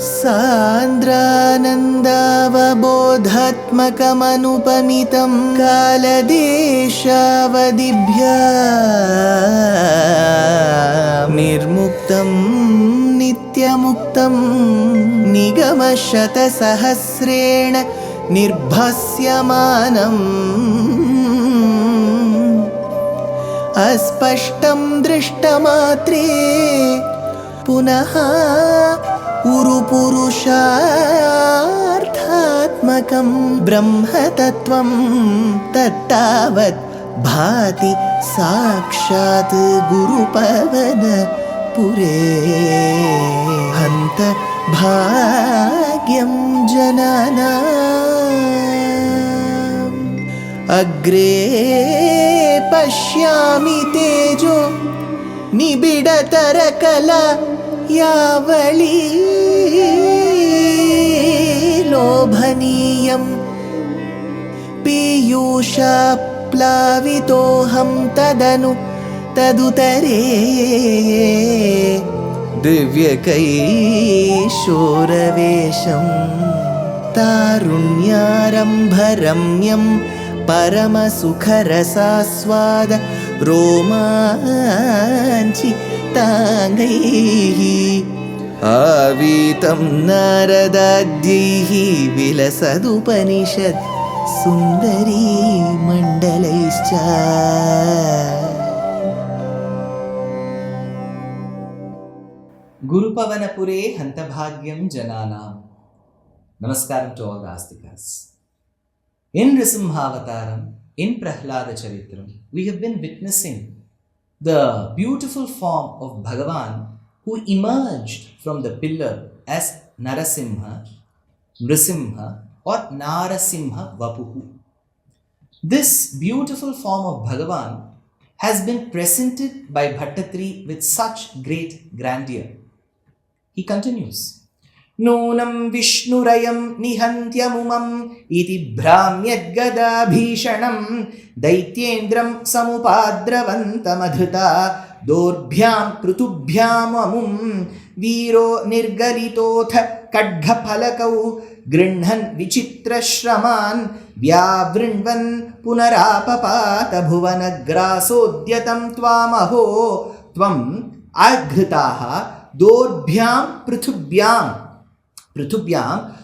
सान्द्रानन्दावबोधात्मकमनुपमितं कालदेशावदिभ्या निर्मुक्तं नित्यमुक्तं निगमशतसहस्रेण निर्भास्यमानम् अस्पष्टं दृष्टमात्रे पुनः उरुपुरुषार्थात्मकं ब्रह्मतत्त्वं तत्तावत् भाति साक्षात् गुरुपवनपुरे हन्त भाग्यं जनानाम् अग्रे पश्यामि तेजो निबिडतरकला यावली लोभनीयं पीयूषाप्लावितोऽहं तदुतरे दिव्यकैशोरवेशं तारुण्यारम्भरम्यं परमसुखरसास्वाद रोमाञ्चिताङ्गैः आवीतं नारदाद्यैः विलसदुपनिषत् सुन्दरी मण्डलैश्च। Gurupavanapure Hantabhagyam Jananam. Namaskaram to all the Astikas. In Nrisimha Avataram, in Prahlada Charitram, we have been witnessing the beautiful form of Bhagavan who emerged from the pillar as Narasimha, Nrisimha or Narasimha Vapuhu. This beautiful form of Bhagavan has been presented by Bhattatri with such great grandeur. He continues, Nunam Vishnurayam Nihantyamumam iti Bhramyadgada Bhishanam Daityendram Samupadravantamadhrita Dorbhyam Prutubhyamamum Viro Nirgalitotha Kadghaphalakau Grinhan Vichitra Shraman Vyavrinvan Punarapapata Bhuvanagrasodyatam Twamaho Tvam Aghritaha Dorbhyam Prithubhyam.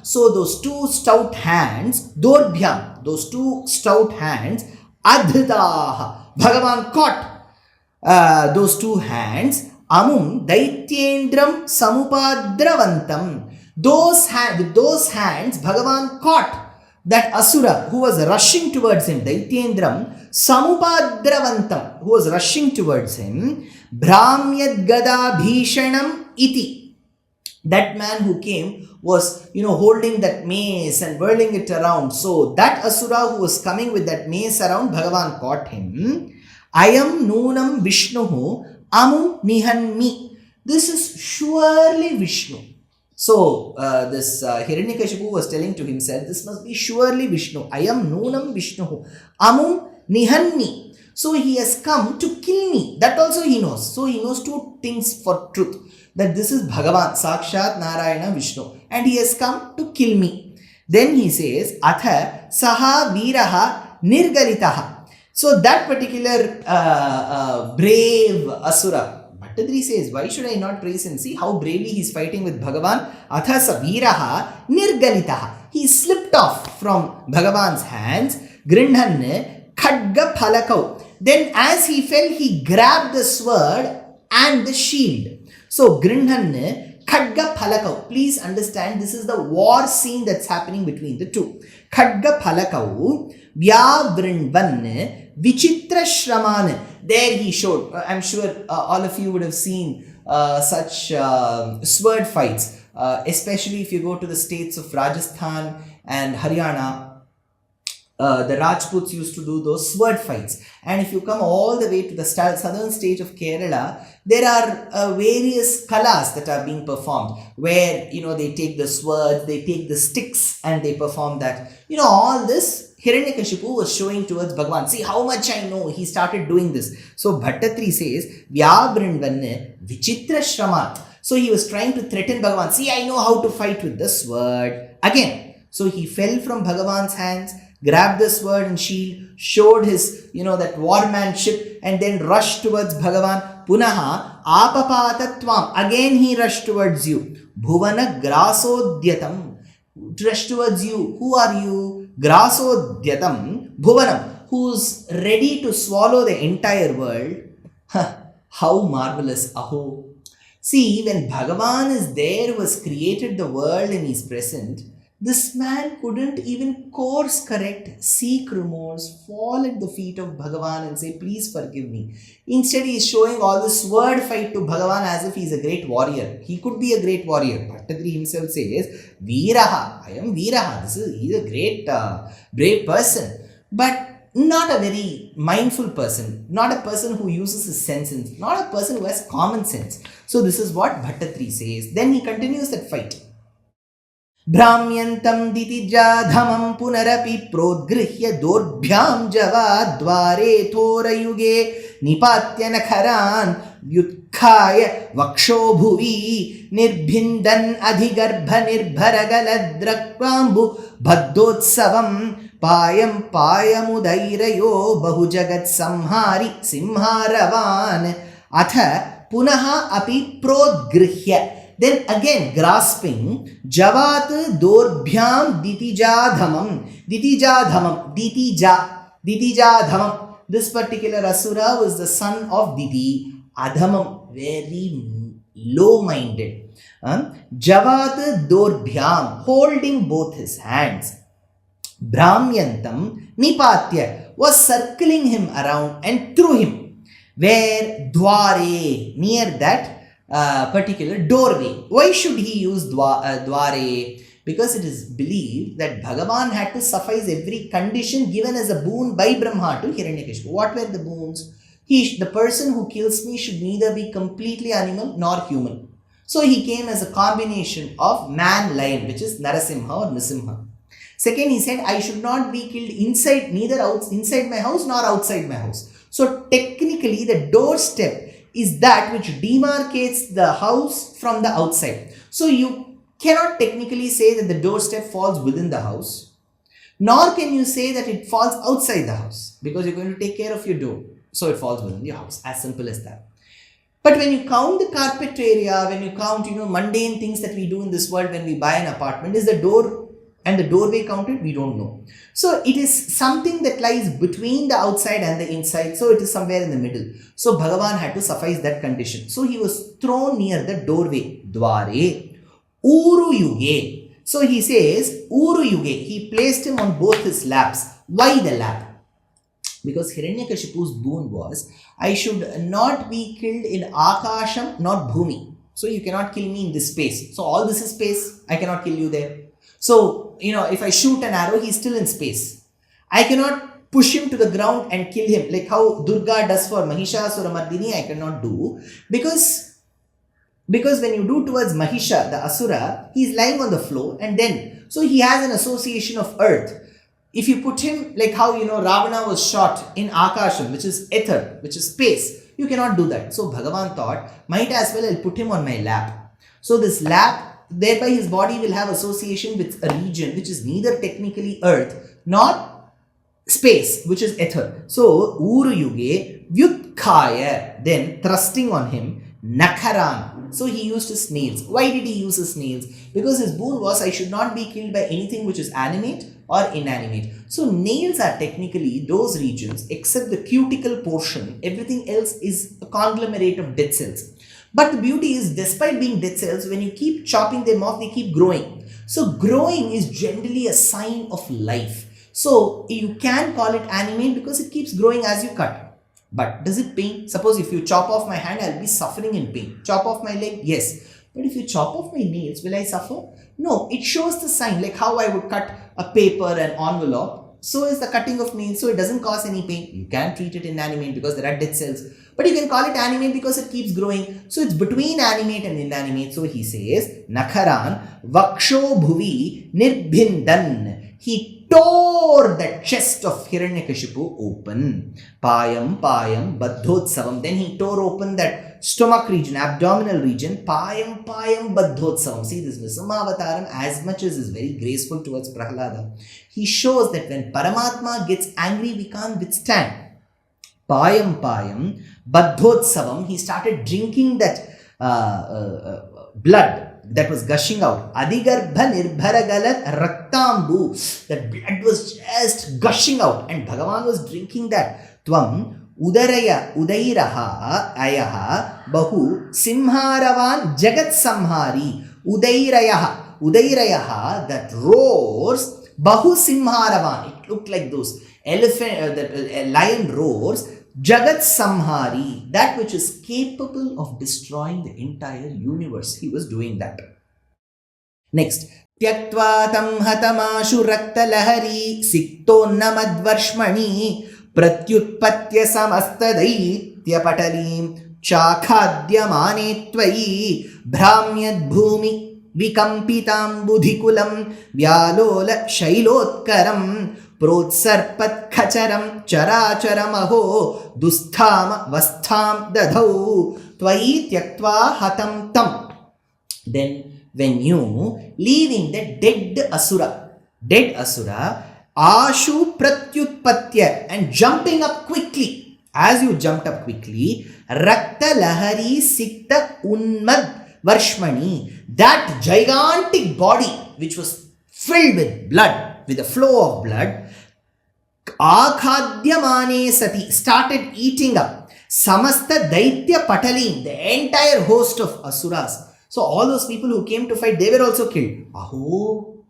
So those two stout hands, Dorbhyam, those two stout hands, Adhritaha, Bhagavan caught those two hands, Amum Daityendram Samupadravantam. With those hands, Bhagavan caught that Asura who was rushing towards him, Daityendram Samupadravantam, who was rushing towards him, Bhramyad Gada Bhishanam Iti. That man who came was, holding that mace and whirling it around. So that Asura who was coming with that mace around, Bhagavan caught him. Ayam Nunam Vishnuhu Amum Nihanmi. This is surely Vishnu. So this Hiranya Kashipu was telling to himself, this must be surely Vishnu. Ayam Nunam Vishnuhu Amum Nihanmi. So he has come to kill me. That also he knows. So he knows two things for truth. That this is Bhagavan, Sakshat Narayana Vishnu. And he has come to kill me. Then he says, Atha Saha Viraha Nirgalitaha. So that particular brave Asura, Bhattatri says, why should I not praise him? See how bravely he is fighting with Bhagavan. Atha Saviraha Nirgalitaha. He slipped off from Bhagavan's hands. Grindhan Khadga Phalakau. Then as he fell, he grabbed the sword and the shield. So Grindhan Khadga Phalakau. Please understand, this is the war scene that's happening between the two. Khadga Phalakau Vyavrinvan Vichitra Shraman. There he showed, I'm sure all of you would have seen such sword fights, especially if you go to the states of Rajasthan and Haryana. The Rajputs used to do those sword fights. And if you come all the way to the southern state of Kerala, there are various kalas that are being performed where, they take the swords, they take the sticks and they perform that. All this Hiranya Kashipu was showing towards Bhagavan. See how much I know. He started doing this. So Bhattatri says, Vyavrinvan Vichitra Shramat. So he was trying to threaten Bhagavan. See, I know how to fight with the sword. Again, so he fell from Bhagavan's hands, grabbed the sword and shield, showed his, that warmanship, and then rushed towards Bhagavan. Punaha apapatatvam. Again he rushed towards you. Bhuvana grasodyatam. Rush towards you. Who are you? Grasodyatam. Bhuvanam. Who's ready to swallow the entire world. How marvelous. Aho. See, when Bhagavan is there, who has created the world and is present, this man couldn't even course correct, seek remorse, fall at the feet of Bhagavan and say, please forgive me. Instead, he is showing all this word fight to Bhagavan as if he is a great warrior. He could be a great warrior. Bhattadri himself says, Veeraha, I am Veeraha. He is a great, brave person. But not a very mindful person, not a person who uses his senses, not a person who has common sense. So this is what Bhattatri says. Then he continues that fight. Bhramyantam ditijadhamam punarapi prodgrihya dorbhyam javadvare thorayuge nipatya nakharan vyutkaya vaksho bhuvi nirbhindan adhigarbha nirbharagaladrakvambu bhaddotsavam payam payamudairayo bahujagat samhari simharavan atha punaha api prodgrihya. Then again grasping javat dorbhyam ditijadhamam. Ditijadhamam. This particular asura was the son of Diti. Adhamam, very low-minded. Javat dorbhyam, holding both his hands. Bhramyantam nipatya, was circling him around and threw him. Where? Dware, near that particular doorway. Why should he use dware? Because it is believed that Bhagavan had to suffice every condition given as a boon by Brahma to Hiranyakashipu. What were the boons? The person who kills me should neither be completely animal nor human. So he came as a combination of man-lion, which is Narasimha or Nrisimha. Second, he said, I should not be killed inside my house nor outside my house. So technically, the doorstep is that which demarcates the house from the outside. So you cannot technically say that the doorstep falls within the house, nor can you say that it falls outside the house, because you're going to take care of your door. So it falls within your house, as simple as that. But when you count the carpet area, when you count, mundane things that we do in this world when we buy an apartment, is the door and the doorway counted? We don't know. So it is something that lies between the outside and the inside. So it is somewhere in the middle. So Bhagavan had to suffice that condition. So he was thrown near the doorway. Dware. Uru yuge. So he says, Uru yuge. He placed him on both his laps. Why the lap? Because Hiranyakashipu's boon was, I should not be killed in Akasham, not Bhumi. So you cannot kill me in this space. So all this is space. I cannot kill you there. So, if I shoot an arrow, he's still in space. I cannot push him to the ground and kill him. Like how Durga does for Mahishasuramardini, I cannot do. Because when you do towards Mahisha, the Asura, he's lying on the floor and then, so he has an association of earth. If you put him, like how, Ravana was shot in Akasham, which is ether, which is space, you cannot do that. So Bhagavan thought, might as well I'll put him on my lap. So this lap, thereby his body will have association with a region which is neither technically earth nor space, which is ether. So Uru Yuge Vyutkaya, then thrusting on him, Nakharan. So he used his nails. Why did he use his nails? Because his boon was, I should not be killed by anything which is animate or inanimate. So nails are technically those regions except the cuticle portion. Everything else is a conglomerate of dead cells. But the beauty is, despite being dead cells, when you keep chopping them off, they keep growing. So growing is generally a sign of life. So you can call it animate because it keeps growing as you cut. But does it pain? Suppose if you chop off my hand, I'll be suffering in pain. Chop off my leg? Yes. But if you chop off my nails, will I suffer? No. It shows the sign, like how I would cut a paper, an envelope. So is the cutting of nails. So it doesn't cause any pain. You can't treat it inanimate because there are dead cells. But you can call it animate because it keeps growing. So it's between animate and inanimate. So he says, Nakharan, Vaksho Bhuvi, Nirbhindan. He tore the chest of Hiranyakashipu open. Payam, Baddhotsavam. Then he tore open that stomach region, abdominal region, payam baddhotsavam. See, this Nrisimha avataram, as much as is very graceful towards Prahlada, he shows that when Paramatma gets angry, we can't withstand. Payam baddhotsavam, he started drinking that blood that was gushing out. Adigarbha nirbharagalat raktambu. That blood was just gushing out, and Bhagavan was drinking that. Tvam udairaha ayaha bahu simharavan jagat samhari. Udairayaha, that roars, bahu simharavan. It looked like those elephant, that lion roars. Jagat Samhari, that which is capable of destroying the entire universe. He was doing that. Next. Tyaktva tam hatamashu rakta lahari sikto namadvarshmani pratyutpatya samasta daitya patalim chakhadyamane tvayi bhramyad bhumi vikampitam budhikulam vyalola shailotkaram प्रोत्सर्पत् खचरम चराचरमहो दुस्थाम vastham dadhau त्वयि त्यक्त्वा hatam tam. Then when you leaving the dead asura, ashu pratyutpatya, and jumping up quickly, as you jumped up quickly, rakta lahari sikta unmad varshmani, that gigantic body which was filled with blood, with a flow of blood, akhadyamane sati, started eating up samasta daitya patalim, the entire host of asuras. So all those people who came to fight, they were also killed. Aho,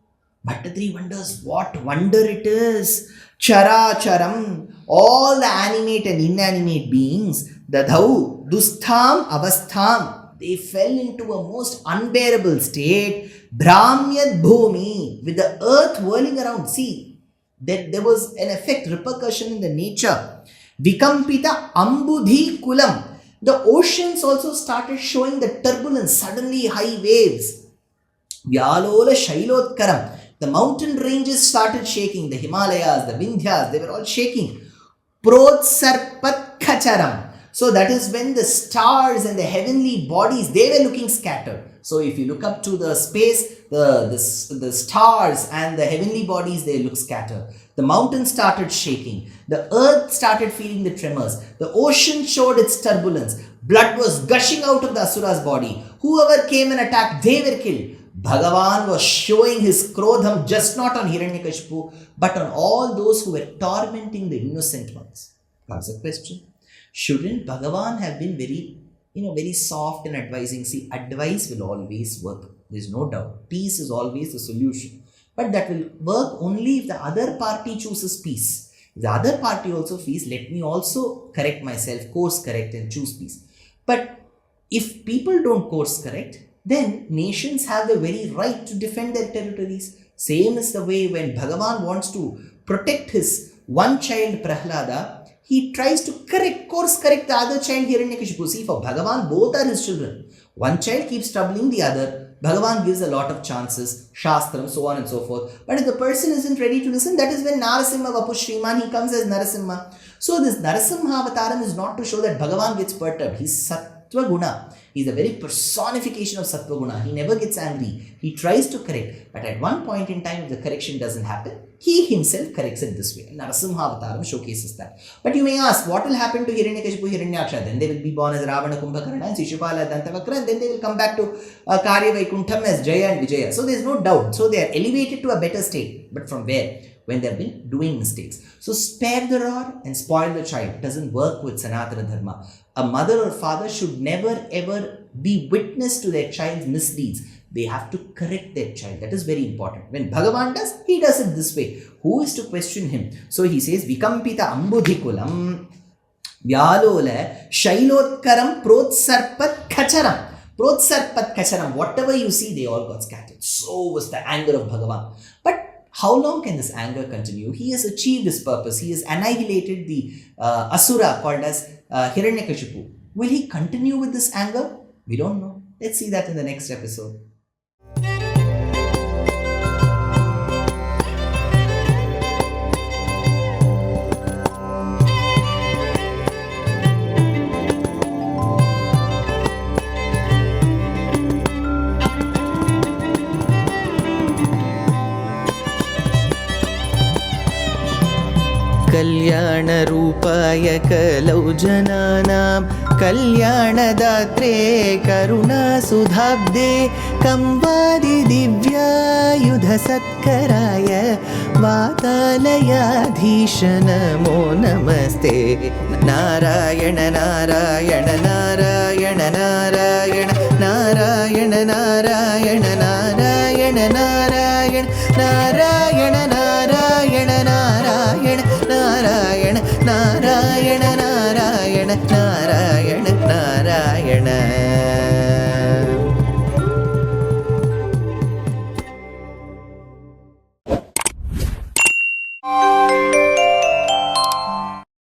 Bhattatri wonders what wonder it is. Characharam, all the animate and inanimate beings, dadhau dustham avastham, they fell into a most unbearable state. Bhramyad bhumi, with the earth whirling around. See, that there was an effect, repercussion in the nature. Vikampita ambudhi kulam, the oceans also started showing the turbulence, suddenly high waves. Vyalola shailotkaram, the mountain ranges started shaking, the Himalayas, the Vindhyas, they were all shaking. Protsarpat khacharam, so that is when the stars and the heavenly bodies, they were looking scattered. So if you look up to the space, the stars and the heavenly bodies, they look scattered. The mountains started shaking. The earth started feeling the tremors. The ocean showed its turbulence. Blood was gushing out of the asura's body. Whoever came and attacked, they were killed. Bhagavan was showing his krodham just not on Hiranya Kashipu, but on all those who were tormenting the innocent ones. Comes a question. Shouldn't Bhagavan have been very soft in advising? See, advice will always work. There's no doubt. Peace is always the solution. But that will work only if the other party chooses peace. If the other party also feels, let me also correct myself, course correct and choose peace. But if people don't course correct, then nations have the very right to defend their territories. Same is the way when Bhagavan wants to protect his one child Prahlada, he tries to course correct the other child Hiranyakashipu. See, for Bhagavan, both are his children. One child keeps troubling the other. Bhagavan gives a lot of chances, Shastram, so on and so forth. But if the person isn't ready to listen, that is when Narasimha Vapu Shriman, he comes as Narasimha. So this Narasimha avataram is not to show that Bhagavan gets perturbed. He's Sattva Guna. He's a very personification of Sattva Guna. He never gets angry. He tries to correct. But at one point in time, if the correction doesn't happen, he himself corrects it this way. Narasimha avataram showcases that. But you may ask, what will happen to Hiranyakashipu, Hiranyaksha? Then they will be born as Ravana, Kumbhakarna and Shishupala, Dantavakra, and then they will come back to Karya Vaikuntham as Jaya and Vijaya. So there is no doubt. So they are elevated to a better state. But from where? When they have been doing mistakes. So spare the rod and spoil the child. It doesn't work with Sanatana Dharma. A mother or father should never ever be witness to their child's misdeeds. They have to correct their child. That is very important. When Bhagavan does, he does it this way. Who is to question him? So he says, Vikampita ambudhikulam vyalola shailotkaram protsarpat khacharam. Protsarpat khacharam. Whatever you see, they all got scattered. So was the anger of Bhagavan. But how long can this anger continue? He has achieved his purpose. He has annihilated the asura called as Hiranyakashipu. Will he continue with this anger? We don't know. Let's see that in the next episode. कल्याणरूपाय कलौ जनानां कल्याणदात्रे करुणासुधाब्दे कंवादिदिव्यायुधसत्कराय वातालयाधीश नमो नमस्ते। नारायण नारायण नारायण नारायण नारायण नारायण नारायण नारायण नारायण नारायण नारायण नारायण नारायण नारायण नारायण नारायण